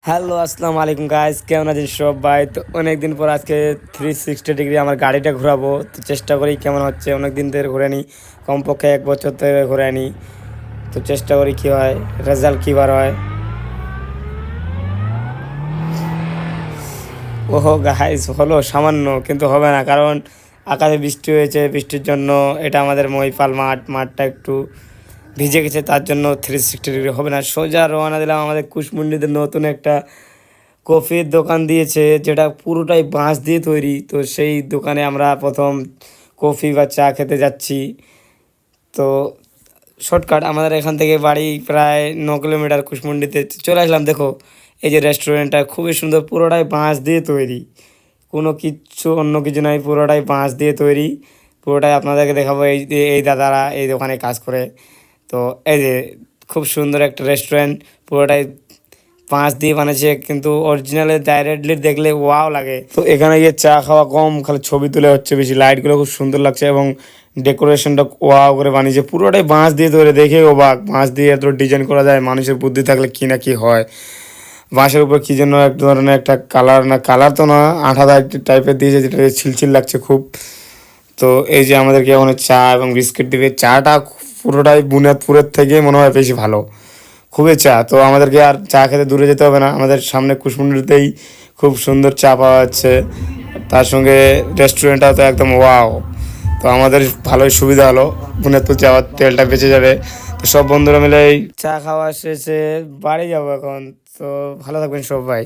Hello, আসসালামু আলাইকুম guys, কেমন আছেন সবাই? তো অনেকদিন পর আজকে 360 ডিগ্রি আমার গাড়িটা ঘোরাবো। তো চেষ্টা করি কেমন হচ্ছে, অনেক দিন ধরে ঘুরে নিই, কমপক্ষে 1 বছর ধরে ঘুরে নিই। তো চেষ্টা করি কী হয়, রেজাল্ট কী বার হয়। ওহো গাইস, হলো সামান্য, কিন্তু হবে না, কারণ আকাশে বৃষ্টি হয়েছে। বৃষ্টির জন্য এটা আমাদের মহিপাল মাঠটা একটু ভিজে গেছে, তার জন্য 360 ডিগ্রি হবে না। সোজা রওনা দিলাম আমাদের কুশমুন্ডিতে নতুন একটা কফির দোকান দিয়েছে, যেটা পুরোটাই বাঁশ দিয়ে তৈরি। তো সেই দোকানে আমরা প্রথম কফি বা চা খেতে যাচ্ছি। তো শর্টকাট, আমাদের এখান থেকে বাড়ি প্রায় 9 কিলোমিটার। কুশমুন্ডিতে চলে আসলাম। দেখো, এই যে রেস্টুরেন্টটা খুবই সুন্দর, পুরোটাই বাঁশ দিয়ে তৈরি, কোনো কিচ্ছু অন্য কিছু নয়, পুরোটাই বাঁশ দিয়ে তৈরি। পুরোটাই আপনাদেরকে দেখাবো। এই দাদারা এই দোকানে কাজ করে। তো এই যে খুব সুন্দর একটা রেস্টুরেন্ট, পুরোটাই পাঁচ দিয়ে বানিয়েছে, কিন্তু অরিজিনালে ডাইরেক্টলি দেখলে ওয়াও লাগে। তো এখানে গিয়ে চা খাওয়া কম, খালি ছবি তুলে হচ্ছে বেশি। লাইটগুলো খুব সুন্দর লাগছে এবং ডেকোরেশনটা ওয়াও করে বানিয়েছে, পুরোটাই বাঁশ দিয়ে তৈরি। দেখে অবাক, বাঁশ দিয়ে এত ডিজাইন করা যায়, মানুষের বুদ্ধি থাকলে কি না কি হয়। বাঁশের উপর কী জন্য এক ধরনের একটা কালার, না কালার তো না, আঠা টাইপের দিয়েছে, যেটা ছিলছিল লাগছে খুব। তো এই যে আমাদেরকে এখন চা এবং বিস্কিট দিবে। চাটা পুরোটাই বুনিয়াদপুরের থেকে মনে হয় বেশি ভালো, খুবই চা। তো আমাদেরকে আর চা খেতে দূরে যেতে হবে না, আমাদের সামনে কুশমুন্ডিতেই খুব সুন্দর চা পাওয়া যাচ্ছে। তার সঙ্গে রেস্টুরেন্টটাও তো একদম ওয়াও। তো আমাদের ভালোই সুবিধা হলো, বুনিয়াদপুর যাওয়ার তেলটা বেঁচে যাবে। তো সব বন্ধুরা মিলে এই চা খাওয়া শেষে বাড়ি যাবো এখন। তো ভালো থাকবেন সবাই।